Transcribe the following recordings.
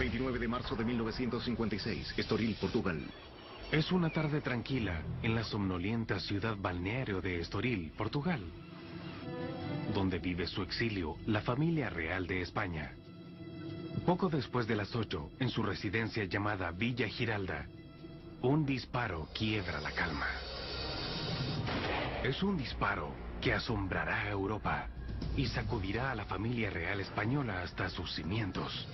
29 de marzo de 1956, Estoril, Portugal. Es una tarde tranquila en la somnolienta ciudad balneario de Estoril, Portugal, donde vive su exilio la familia real de España. Poco después de las 8, en su residencia llamada Villa Giralda, un disparo quiebra la calma. Es un disparo que asombrará a Europa y sacudirá a la familia real española hasta sus cimientos.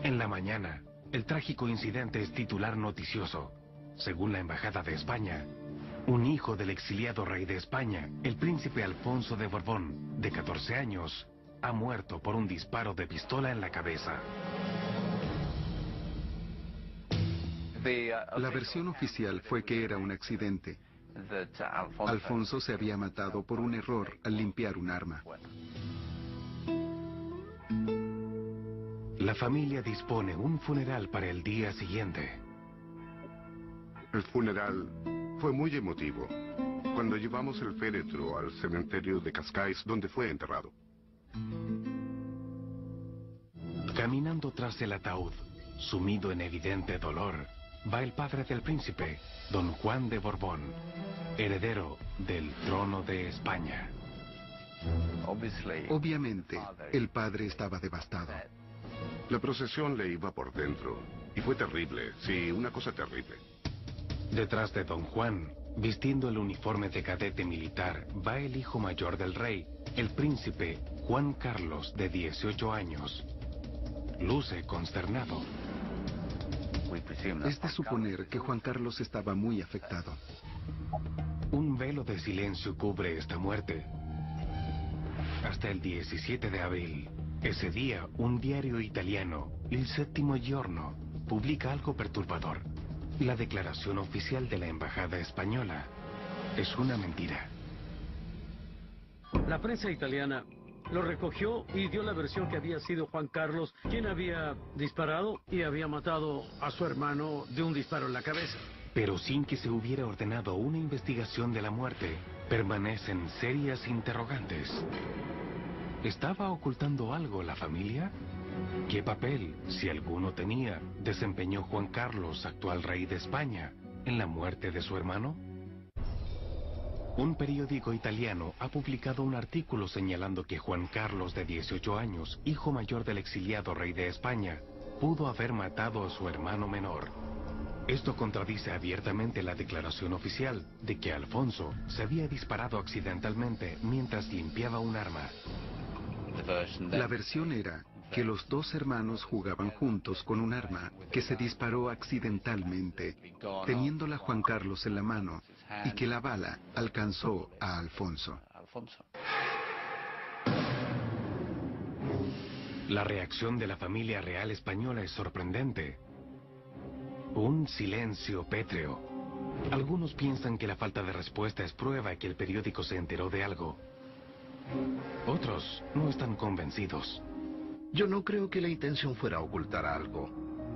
En la mañana, el trágico incidente es titular noticioso. Según la Embajada de España, un hijo del exiliado rey de España, el príncipe Alfonso de Borbón, de 14 años, ha muerto por un disparo de pistola en la cabeza. La versión oficial fue que era un accidente. Alfonso se había matado por un error al limpiar un arma. La familia dispone un funeral para el día siguiente. El funeral fue muy emotivo. Cuando llevamos el féretro al cementerio de Cascais, donde fue enterrado. Caminando tras el ataúd, sumido en evidente dolor, va el padre del príncipe, don Juan de Borbón, heredero del trono de España. Obviamente, el padre estaba devastado. La procesión le iba por dentro. Y fue terrible, sí, una cosa terrible. Detrás de don Juan, vistiendo el uniforme de cadete militar, va el hijo mayor del rey, el príncipe Juan Carlos, de 18 años. Luce consternado. Es de suponer que Juan Carlos estaba muy afectado. Un velo de silencio cubre esta muerte. Hasta el 17 de abril, ese día, un diario italiano, Il Settimo Giorno, publica algo perturbador. La declaración oficial de la Embajada Española es una mentira. La prensa italiana lo recogió y dio la versión que había sido Juan Carlos quien había disparado y había matado a su hermano de un disparo en la cabeza. Pero sin que se hubiera ordenado una investigación de la muerte, permanecen serias interrogantes. ¿Estaba ocultando algo la familia? ¿Qué papel, si alguno tenía, desempeñó Juan Carlos, actual rey de España, en la muerte de su hermano? Un periódico italiano ha publicado un artículo señalando que Juan Carlos, de 18 años, hijo mayor del exiliado rey de España, pudo haber matado a su hermano menor. Esto contradice abiertamente la declaración oficial de que Alfonso se había disparado accidentalmente mientras limpiaba un arma. La versión era que los dos hermanos jugaban juntos con un arma que se disparó accidentalmente, teniéndola Juan Carlos en la mano, y que la bala alcanzó a Alfonso. La reacción de la familia real española es sorprendente. Un silencio pétreo. Algunos piensan que la falta de respuesta es prueba que el periódico se enteró de algo. Otros no están convencidos. Yo no creo que la intención fuera ocultar algo.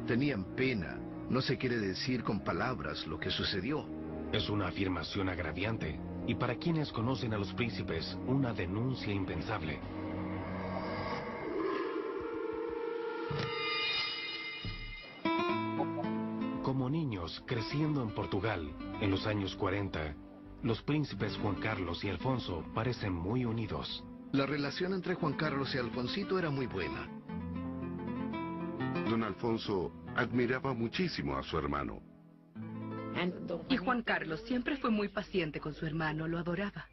Tenían pena. No se quiere decir con palabras lo que sucedió. Es una afirmación agraviante, y para quienes conocen a los príncipes, una denuncia impensable. Como niños, creciendo en Portugal, en los años 40, los príncipes Juan Carlos y Alfonso parecen muy unidos. La relación entre Juan Carlos y Alfonsito era muy buena. Don Alfonso admiraba muchísimo a su hermano. Y Juan Carlos siempre fue muy paciente con su hermano, lo adoraba.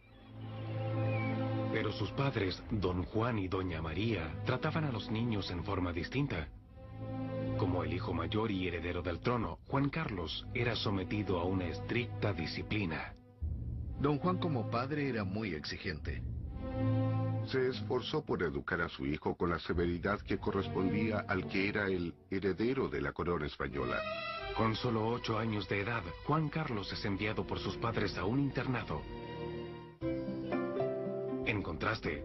Pero sus padres, don Juan y doña María, trataban a los niños en forma distinta. Como el hijo mayor y heredero del trono, Juan Carlos era sometido a una estricta disciplina. Don Juan como padre era muy exigente. Se esforzó por educar a su hijo con la severidad que correspondía al que era el heredero de la corona española. Con solo 8 años de edad, Juan Carlos es enviado por sus padres a un internado. En contraste,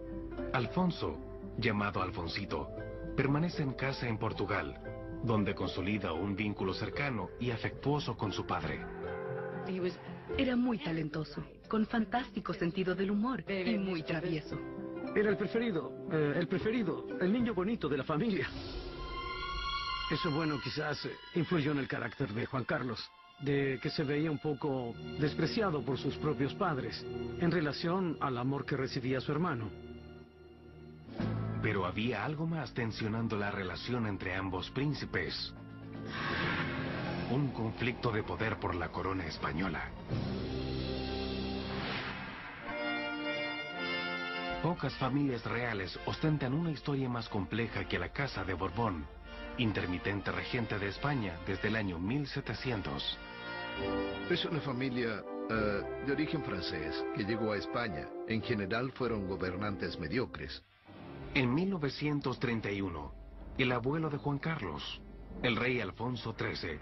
Alfonso, llamado Alfonsito, permanece en casa en Portugal, donde consolida un vínculo cercano y afectuoso con su padre. Era muy talentoso, con fantástico sentido del humor y muy travieso. Era el preferido, el niño bonito de la familia. Eso, bueno, quizás influyó en el carácter de Juan Carlos, de que se veía un poco despreciado por sus propios padres en relación al amor que recibía su hermano. Pero había algo más tensionando la relación entre ambos príncipes. Un conflicto de poder por la corona española. Pocas familias reales ostentan una historia más compleja que la Casa de Borbón, intermitente regente de España desde el año 1700. Es una familia de origen francés que llegó a España. En general fueron gobernantes mediocres. En 1931, el abuelo de Juan Carlos, el rey Alfonso XIII,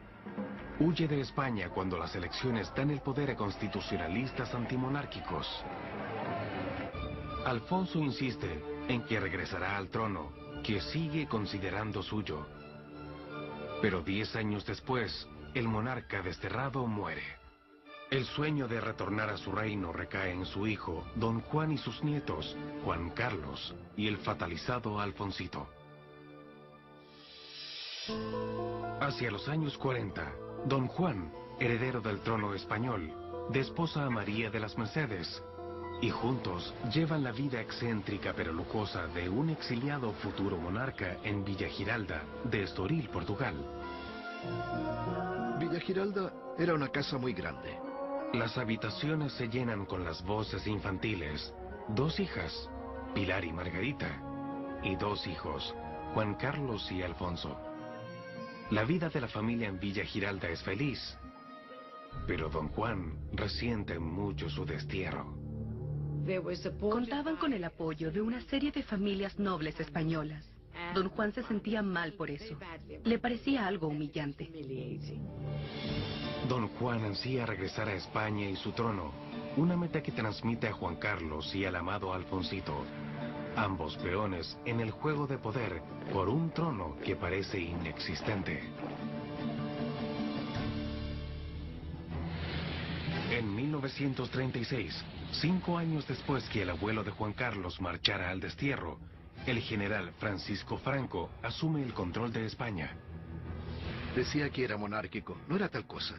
huye de España cuando las elecciones dan el poder a constitucionalistas antimonárquicos. Alfonso insiste en que regresará al trono, que sigue considerando suyo. Pero 10 años después, el monarca desterrado muere. El sueño de retornar a su reino recae en su hijo, Don Juan, y sus nietos, Juan Carlos y el fatalizado Alfonsito. Hacia los años 40, Don Juan, heredero del trono español, desposa a María de las Mercedes, y juntos llevan la vida excéntrica pero lujosa de un exiliado futuro monarca en Villa Giralda, de Estoril, Portugal. Villa Giralda era una casa muy grande. Las habitaciones se llenan con las voces infantiles. 2 hijas, Pilar y Margarita, y 2 hijos, Juan Carlos y Alfonso. La vida de la familia en Villa Giralda es feliz, pero Don Juan resiente mucho su destierro. Contaban con el apoyo de una serie de familias nobles españolas. Don Juan se sentía mal por eso. Le parecía algo humillante. Don Juan ansía regresar a España y su trono, una meta que transmite a Juan Carlos y al amado Alfonsito, ambos peones en el juego de poder por un trono que parece inexistente. En 1936, 5 años después que el abuelo de Juan Carlos marchara al destierro, el general Francisco Franco asume el control de España. Decía que era monárquico, no era tal cosa.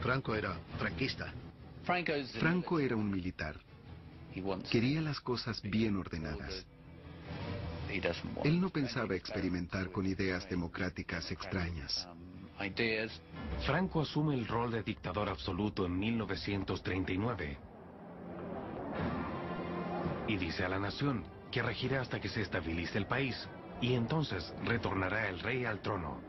Franco era franquista. Franco era un militar. Quería las cosas bien ordenadas. Él no pensaba experimentar con ideas democráticas extrañas. Franco asume el rol de dictador absoluto en 1939 y dice a la nación que regirá hasta que se estabilice el país y entonces retornará el rey al trono.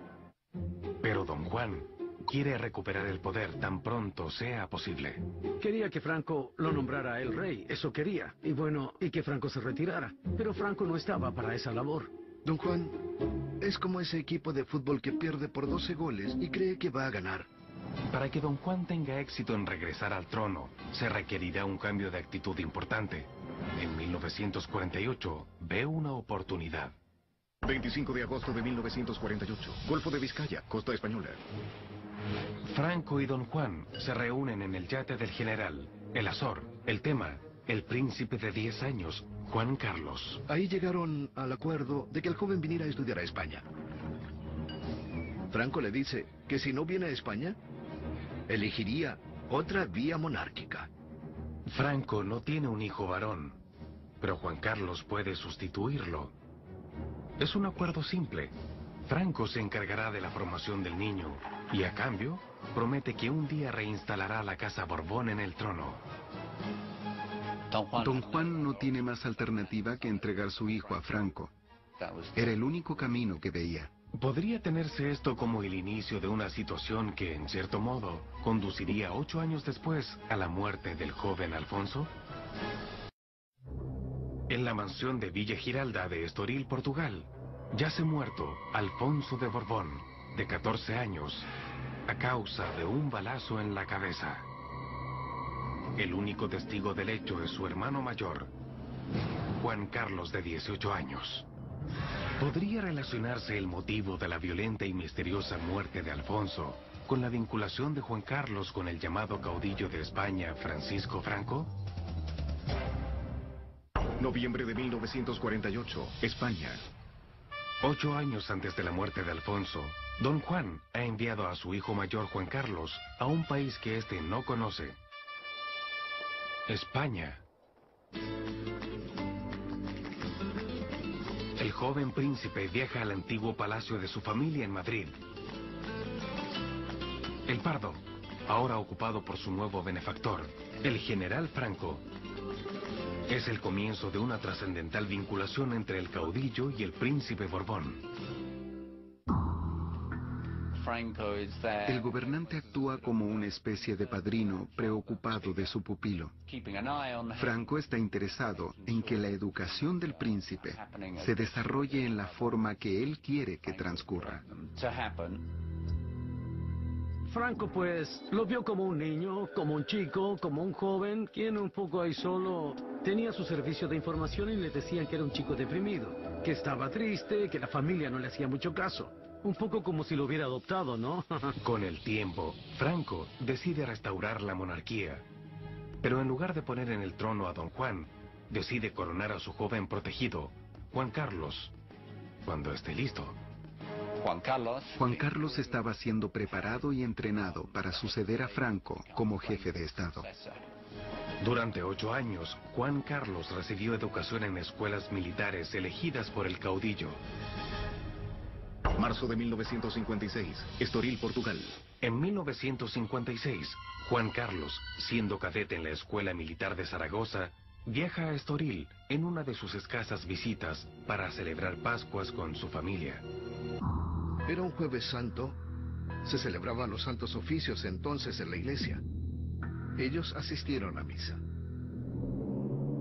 Pero Don Juan quiere recuperar el poder tan pronto sea posible. Quería que Franco lo nombrara a él rey, eso quería. Y bueno, y que Franco se retirara. Pero Franco no estaba para esa labor. Don Juan es como ese equipo de fútbol que pierde por 12 goles y cree que va a ganar. Para que Don Juan tenga éxito en regresar al trono, se requerirá un cambio de actitud importante. En 1948, ve una oportunidad. 25 de agosto de 1948, Golfo de Vizcaya, costa española. Franco y Don Juan se reúnen en el yate del general, el Azor. El tema, el príncipe de 10 años, Juan Carlos. Ahí llegaron al acuerdo de que el joven viniera a estudiar a España. Franco le dice que si no viene a España, elegiría otra vía monárquica. Franco no tiene un hijo varón, pero Juan Carlos puede sustituirlo. Es un acuerdo simple. Franco se encargará de la formación del niño y a cambio promete que un día reinstalará la casa Borbón en el trono. Don Juan no tiene más alternativa que entregar su hijo a Franco. Era el único camino que veía. ¿Podría tenerse esto como el inicio de una situación que, en cierto modo, conduciría 8 años después a la muerte del joven Alfonso? En la mansión de Villa Giralda de Estoril, Portugal, yace muerto Alfonso de Borbón, de 14 años, a causa de un balazo en la cabeza. El único testigo del hecho es su hermano mayor, Juan Carlos, de 18 años. ¿Podría relacionarse el motivo de la violenta y misteriosa muerte de Alfonso con la vinculación de Juan Carlos con el llamado caudillo de España, Francisco Franco? Noviembre de 1948, España. 8 años antes de la muerte de Alfonso, Don Juan ha enviado a su hijo mayor Juan Carlos a un país que éste no conoce. España. El joven príncipe viaja al antiguo palacio de su familia en Madrid. El Pardo, ahora ocupado por su nuevo benefactor, el general Franco. Es el comienzo de una trascendental vinculación entre el caudillo y el príncipe Borbón. El gobernante actúa como una especie de padrino preocupado de su pupilo. Franco está interesado en que la educación del príncipe se desarrolle en la forma que él quiere que transcurra. Franco, pues, lo vio como un niño, como un chico, como un joven, quien un poco ahí solo tenía su servicio de información y le decían que era un chico deprimido, que estaba triste, que la familia no le hacía mucho caso. Un poco como si lo hubiera adoptado, ¿no? Con el tiempo, Franco decide restaurar la monarquía. Pero en lugar de poner en el trono a Don Juan, decide coronar a su joven protegido, Juan Carlos, cuando esté listo. Juan Carlos estaba siendo preparado y entrenado para suceder a Franco como jefe de Estado. Durante 8 años, Juan Carlos recibió educación en escuelas militares elegidas por el caudillo. Marzo de 1956, Estoril, Portugal. En 1956, Juan Carlos, siendo cadete en la Escuela Militar de Zaragoza, viaja a Estoril en una de sus escasas visitas para celebrar Pascuas con su familia. Era un Jueves Santo. Se celebraban los santos oficios entonces en la iglesia. Ellos asistieron a misa.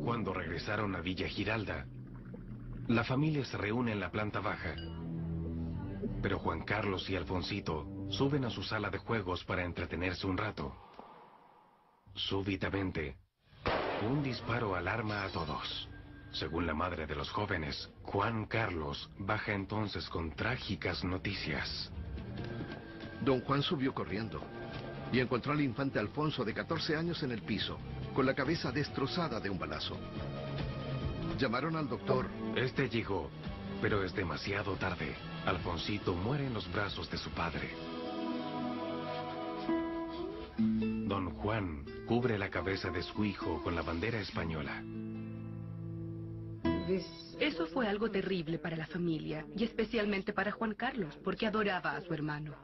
Cuando regresaron a Villa Giralda, la familia se reúne en la planta baja. Pero Juan Carlos y Alfonsito suben a su sala de juegos para entretenerse un rato. Súbitamente, un disparo alarma a todos. Según la madre de los jóvenes, Juan Carlos baja entonces con trágicas noticias. Don Juan subió corriendo y encontró al infante Alfonso de 14 años en el piso, con la cabeza destrozada de un balazo. Llamaron al doctor. Este llegó, pero es demasiado tarde. Alfonsito muere en los brazos de su padre. Don Juan cubre la cabeza de su hijo con la bandera española. Eso fue algo terrible para la familia, y especialmente para Juan Carlos, porque adoraba a su hermano.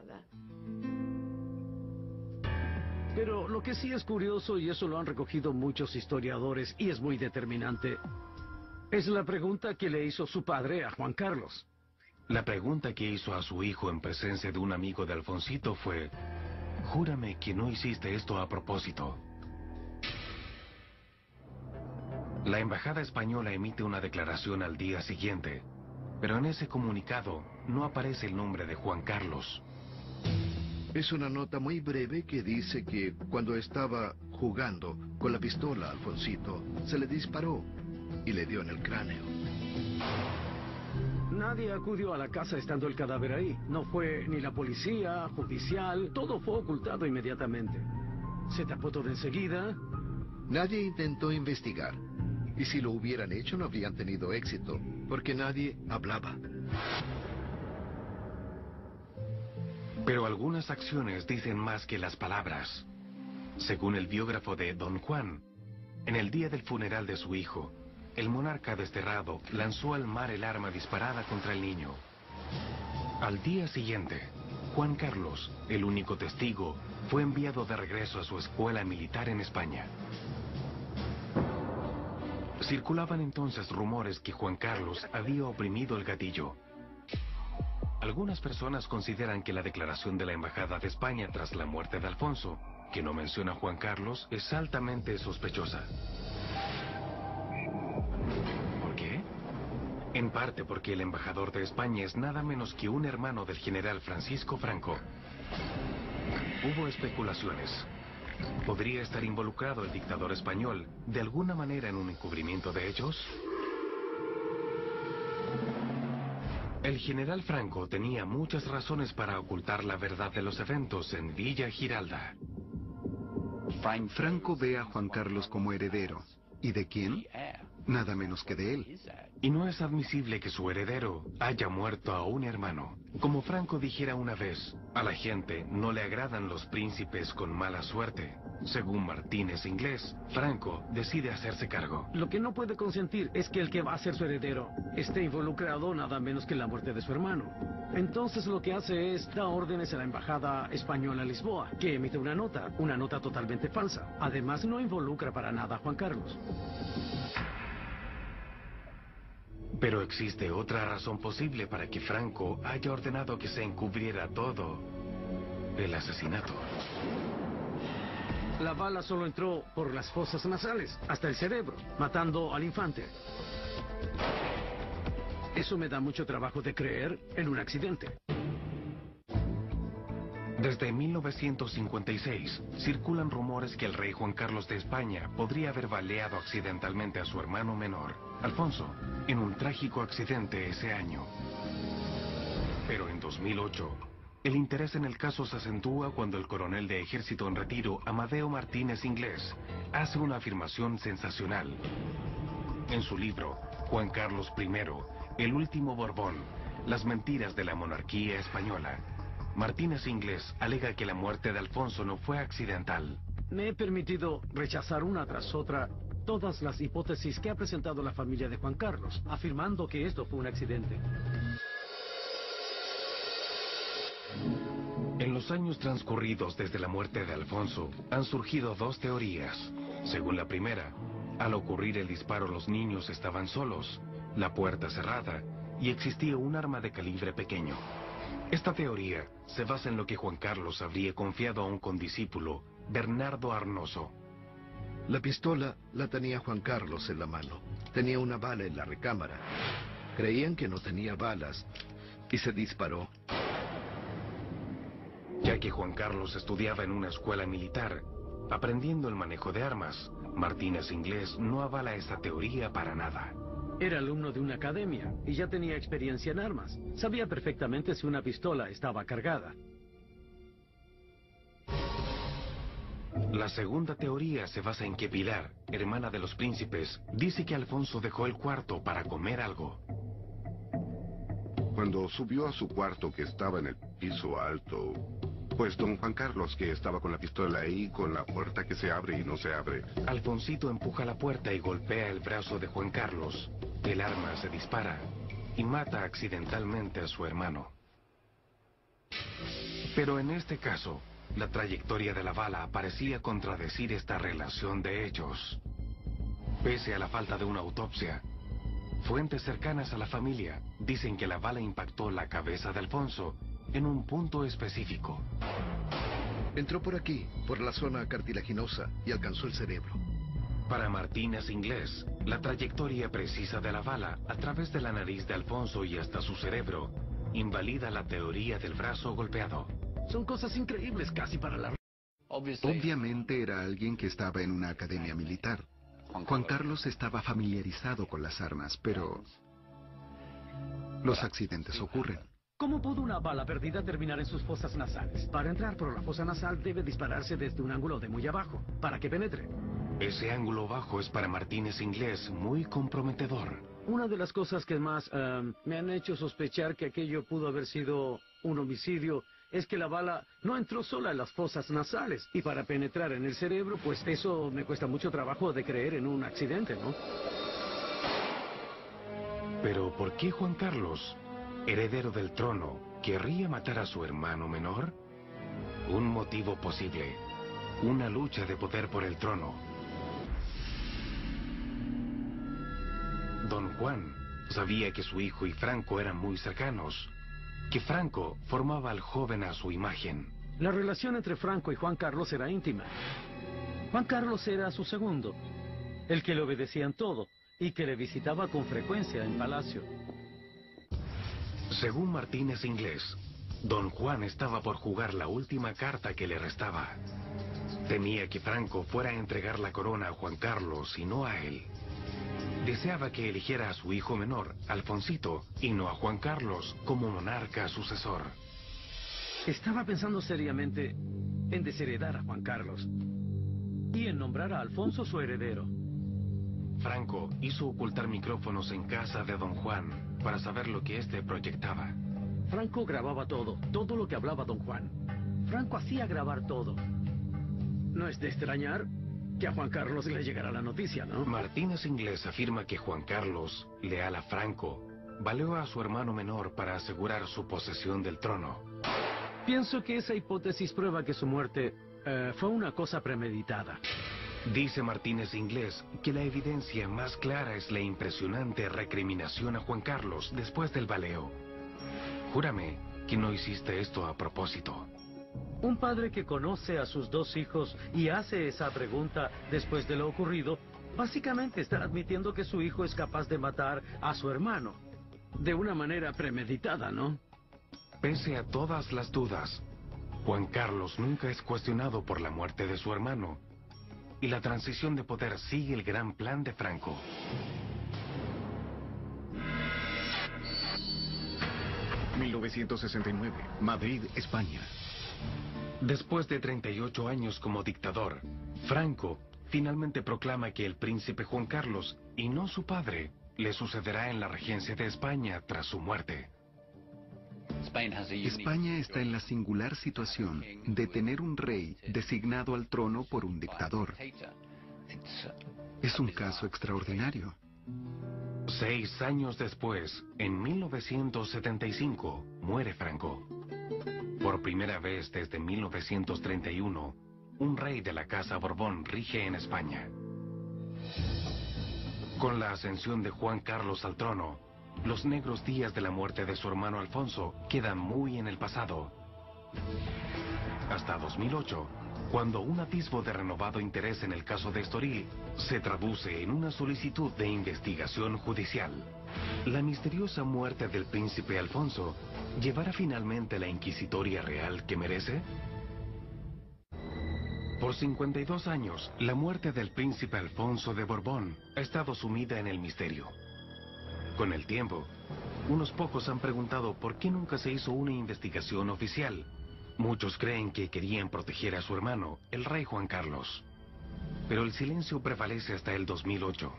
Pero lo que sí es curioso, y eso lo han recogido muchos historiadores, y es muy determinante, es la pregunta que le hizo su padre a Juan Carlos. La pregunta que hizo a su hijo en presencia de un amigo de Alfonsito fue: júrame que no hiciste esto a propósito. La embajada española emite una declaración al día siguiente, pero en ese comunicado no aparece el nombre de Juan Carlos. Es una nota muy breve que dice que cuando estaba jugando con la pistola a Alfonsito, se le disparó y le dio en el cráneo. Nadie acudió a la casa estando el cadáver ahí. No fue ni la policía, judicial, todo fue ocultado inmediatamente. Se tapó todo enseguida. Nadie intentó investigar. Y si lo hubieran hecho no habrían tenido éxito, porque nadie hablaba. Pero algunas acciones dicen más que las palabras. Según el biógrafo de Don Juan, en el día del funeral de su hijo, el monarca desterrado lanzó al mar el arma disparada contra el niño. Al día siguiente, Juan Carlos, el único testigo, fue enviado de regreso a su escuela militar en España. Circulaban entonces rumores que Juan Carlos había oprimido el gatillo. Algunas personas consideran que la declaración de la Embajada de España tras la muerte de Alfonso, que no menciona a Juan Carlos, es altamente sospechosa. ¿Por qué? En parte porque el embajador de España es nada menos que un hermano del general Francisco Franco. Hubo especulaciones. ¿Podría estar involucrado el dictador español de alguna manera en un encubrimiento de hechos? El general Franco tenía muchas razones para ocultar la verdad de los eventos en Villa Giralda. Franco ve a Juan Carlos como heredero. ¿Y de quién? nada menos que de él. Y no es admisible que su heredero haya muerto a un hermano. Como Franco dijera una vez, a la gente no le agradan los príncipes con mala suerte. Según Martínez Inglés, Franco decide hacerse cargo. Lo que no puede consentir es que el que va a ser su heredero esté involucrado nada menos que en la muerte de su hermano. Entonces lo que hace es da órdenes a la embajada española en Lisboa, que emite una nota totalmente falsa. Además no involucra para nada a Juan Carlos. Pero existe otra razón posible para que Franco haya ordenado que se encubriera todo el asesinato. La bala solo entró por las fosas nasales, hasta el cerebro, matando al infante. Eso me da mucho trabajo de creer en un accidente. Desde 1956, circulan rumores que el rey Juan Carlos de España podría haber baleado accidentalmente a su hermano menor, Alfonso, en un trágico accidente ese año. Pero en 2008, el interés en el caso se acentúa cuando el coronel de ejército en retiro, Amadeo Martínez Inglés, hace una afirmación sensacional. En su libro, Juan Carlos I, el último Borbón, las mentiras de la monarquía española, Martínez Inglés alega que la muerte de Alfonso no fue accidental. Me he permitido rechazar una tras otra todas las hipótesis que ha presentado la familia de Juan Carlos, afirmando que esto fue un accidente. En los años transcurridos desde la muerte de Alfonso, han surgido dos teorías. Según la primera, al ocurrir el disparo los niños estaban solos, la puerta cerrada y existía un arma de calibre pequeño. Esta teoría se basa en lo que Juan Carlos habría confiado a un condiscípulo, Bernardo Arnoso. La pistola la tenía Juan Carlos en la mano. Tenía una bala en la recámara. Creían que no tenía balas y se disparó. Ya que Juan Carlos estudiaba en una escuela militar, aprendiendo el manejo de armas, Martínez Inglés no avala esta teoría para nada. Era alumno de una academia y ya tenía experiencia en armas. Sabía perfectamente si una pistola estaba cargada. La segunda teoría se basa en que Pilar, hermana de los príncipes, dice que Alfonso dejó el cuarto para comer algo. Cuando subió a su cuarto, que estaba en el piso alto, pues don Juan Carlos, que estaba con la pistola ahí, con la puerta que se abre y no se abre. Alfonsito empuja la puerta y golpea el brazo de Juan Carlos. El arma se dispara y mata accidentalmente a su hermano. Pero en este caso, la trayectoria de la bala parecía contradecir esta relación de hechos. Pese a la falta de una autopsia, fuentes cercanas a la familia dicen que la bala impactó la cabeza de Alfonso en un punto específico. Entró por aquí, por la zona cartilaginosa, y alcanzó el cerebro. Para Martínez Inglés, la trayectoria precisa de la bala a través de la nariz de Alfonso y hasta su cerebro invalida la teoría del brazo golpeado. Son cosas increíbles casi para la... Obviamente era alguien que estaba en una academia militar. Juan Carlos estaba familiarizado con las armas, pero los accidentes ocurren. ¿Cómo pudo una bala perdida terminar en sus fosas nasales? Para entrar por la fosa nasal debe dispararse desde un ángulo de muy abajo, para que penetre. Ese ángulo bajo es para Martínez Inglés muy comprometedor. Una de las cosas que más me han hecho sospechar que aquello pudo haber sido un homicidio es que la bala no entró sola en las fosas nasales. Y para penetrar en el cerebro, pues eso me cuesta mucho trabajo de creer en un accidente, ¿no? Pero ¿por qué Juan Carlos, heredero del trono, querría matar a su hermano menor? Un motivo posible. Una lucha de poder por el trono. Don Juan sabía que su hijo y Franco eran muy cercanos, que Franco formaba al joven a su imagen. La relación entre Franco y Juan Carlos era íntima. Juan Carlos era su segundo, el que le obedecía en todo y que le visitaba con frecuencia en palacio. Según Martínez Inglés, Don Juan estaba por jugar la última carta que le restaba. Temía que Franco fuera a entregar la corona a Juan Carlos y no a él. Deseaba que eligiera a su hijo menor, Alfonsito, y no a Juan Carlos como monarca sucesor. Estaba pensando seriamente en desheredar a Juan Carlos y en nombrar a Alfonso su heredero. Franco hizo ocultar micrófonos en casa de don Juan para saber lo que éste proyectaba. Franco grababa todo lo que hablaba don Juan. Franco hacía grabar todo. No es de extrañar que a Juan Carlos le llegara la noticia, ¿no? Martínez Inglés afirma que Juan Carlos, leal a Franco, valió a su hermano menor para asegurar su posesión del trono. Pienso que esa hipótesis prueba que su muerte fue una cosa premeditada. Dice Martínez Inglés que la evidencia más clara es la impresionante recriminación a Juan Carlos después del baleo. Júrame que no hiciste esto a propósito. Un padre que conoce a sus dos hijos y hace esa pregunta después de lo ocurrido, básicamente está admitiendo que su hijo es capaz de matar a su hermano. De una manera premeditada, ¿no? Pese a todas las dudas, Juan Carlos nunca es cuestionado por la muerte de su hermano. Y la transición de poder sigue el gran plan de Franco. ...1969, Madrid, España. Después de 38 años como dictador, Franco finalmente proclama que el príncipe Juan Carlos, y no su padre, le sucederá en la regencia de España tras su muerte. España está en la singular situación de tener un rey designado al trono por un dictador. Es un caso extraordinario. 6 años después, en 1975, muere Franco. Por primera vez desde 1931, un rey de la Casa Borbón rige en España. Con la ascensión de Juan Carlos al trono, los negros días de la muerte de su hermano Alfonso quedan muy en el pasado. Hasta 2008, cuando un atisbo de renovado interés en el caso de Estoril se traduce en una solicitud de investigación judicial. ¿La misteriosa muerte del príncipe Alfonso llevará finalmente la inquisitoria real que merece? Por 52 años, la muerte del príncipe Alfonso de Borbón ha estado sumida en el misterio. Con el tiempo, unos pocos han preguntado por qué nunca se hizo una investigación oficial. Muchos creen que querían proteger a su hermano, el rey Juan Carlos. Pero el silencio prevalece hasta el 2008.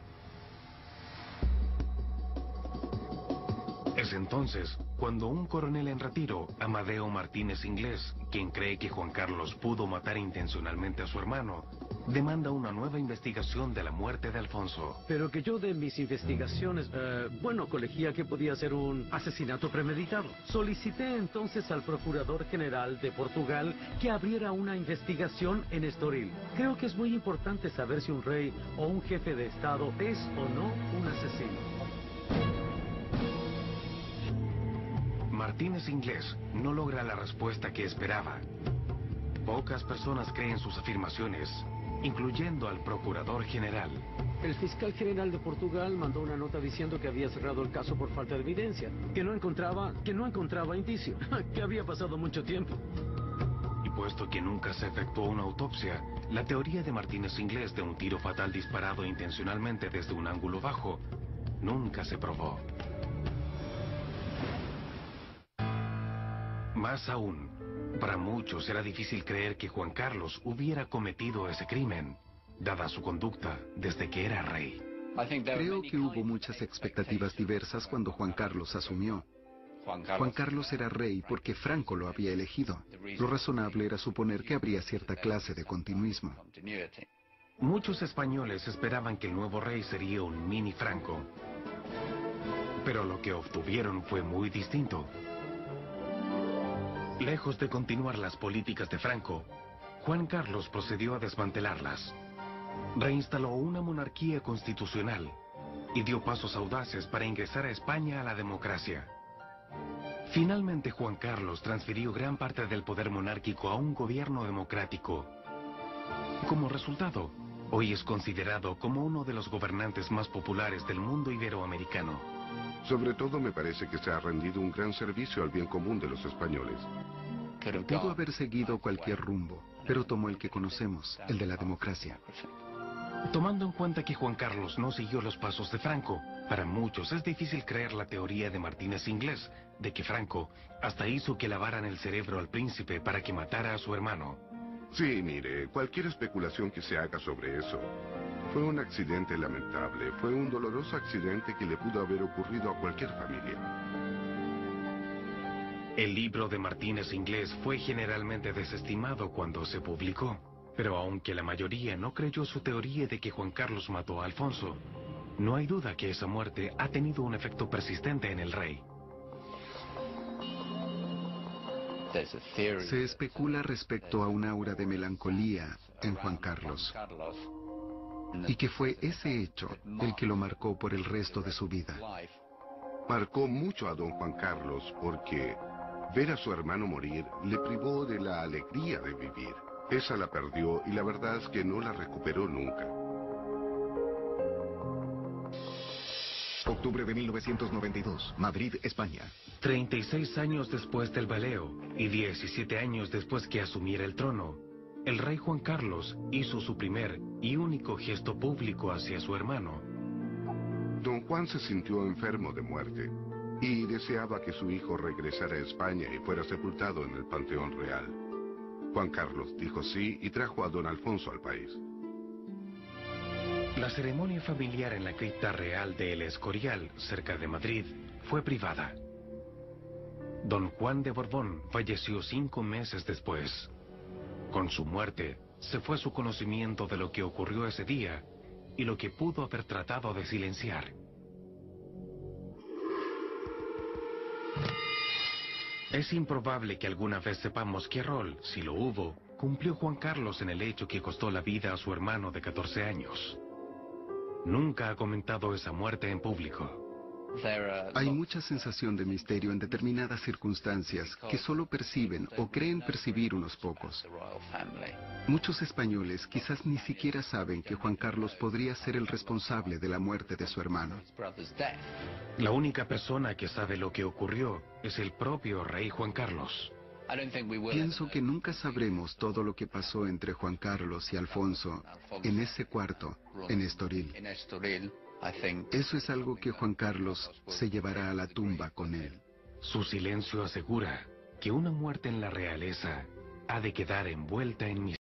Es entonces cuando un coronel en retiro, Amadeo Martínez Inglés, quien cree que Juan Carlos pudo matar intencionalmente a su hermano, demanda una nueva investigación de la muerte de Alfonso. Pero que yo de mis investigaciones, colegía que podía ser un asesinato premeditado. Solicité entonces al Procurador General de Portugal que abriera una investigación en Estoril. Creo que es muy importante saber si un rey o un jefe de Estado es o no un asesino. Martínez Inglés no logra la respuesta que esperaba. Pocas personas creen sus afirmaciones, incluyendo al Procurador General. El fiscal general de Portugal mandó una nota diciendo que había cerrado el caso por falta de evidencia, que no encontraba indicio, que había pasado mucho tiempo. Y puesto que nunca se efectuó una autopsia, la teoría de Martínez Inglés de un tiro fatal disparado intencionalmente desde un ángulo bajo nunca se probó. Más aún, para muchos era difícil creer que Juan Carlos hubiera cometido ese crimen, dada su conducta desde que era rey. Creo que hubo muchas expectativas diversas cuando Juan Carlos asumió. Juan Carlos era rey porque Franco lo había elegido. Lo razonable era suponer que habría cierta clase de continuismo. Muchos españoles esperaban que el nuevo rey sería un mini Franco. Pero lo que obtuvieron fue muy distinto. Lejos de continuar las políticas de Franco, Juan Carlos procedió a desmantelarlas. Reinstaló una monarquía constitucional y dio pasos audaces para ingresar a España a la democracia. Finalmente, Juan Carlos transfirió gran parte del poder monárquico a un gobierno democrático. Como resultado, hoy es considerado como uno de los gobernantes más populares del mundo iberoamericano. Sobre todo me parece que se ha rendido un gran servicio al bien común de los españoles. Pudo haber seguido cualquier rumbo, pero tomó el que conocemos, el de la democracia. Tomando en cuenta que Juan Carlos no siguió los pasos de Franco, para muchos es difícil creer la teoría de Martínez Inglés de que Franco hasta hizo que lavaran el cerebro al príncipe para que matara a su hermano. Sí, mire, cualquier especulación que se haga sobre eso Fue un accidente lamentable, fue un doloroso accidente que le pudo haber ocurrido a cualquier familia. El libro de Martínez Inglés fue generalmente desestimado cuando se publicó, pero aunque la mayoría no creyó su teoría de que Juan Carlos mató a Alfonso, no hay duda que esa muerte ha tenido un efecto persistente en el rey. Se especula respecto a un aura de melancolía en Juan Carlos, y que fue ese hecho el que lo marcó por el resto de su vida. Marcó mucho a don Juan Carlos porque ver a su hermano morir le privó de la alegría de vivir. Esa la perdió y la verdad es que no la recuperó nunca. Octubre de 1992, Madrid, España. 36 años después del veleo y 17 años después que asumiera el trono, el rey Juan Carlos hizo su primer y único gesto público hacia su hermano. Don Juan se sintió enfermo de muerte y deseaba que su hijo regresara a España y fuera sepultado en el Panteón Real. Juan Carlos dijo sí y trajo a don Alfonso al país. La ceremonia familiar en la cripta real de El Escorial, cerca de Madrid, fue privada. Don Juan de Borbón falleció 5 meses después. Con su muerte, se fue su conocimiento de lo que ocurrió ese día y lo que pudo haber tratado de silenciar. Es improbable que alguna vez sepamos qué rol, si lo hubo, cumplió Juan Carlos en el hecho que costó la vida a su hermano de 14 años. Nunca ha comentado esa muerte en público. Hay mucha sensación de misterio en determinadas circunstancias que solo perciben o creen percibir unos pocos. Muchos españoles quizás ni siquiera saben que Juan Carlos podría ser el responsable de la muerte de su hermano. La única persona que sabe lo que ocurrió es el propio rey Juan Carlos. Pienso que nunca sabremos todo lo que pasó entre Juan Carlos y Alfonso en ese cuarto, en Estoril. Eso es algo que Juan Carlos se llevará a la tumba con él. Su silencio asegura que una muerte en la realeza ha de quedar envuelta en misterio.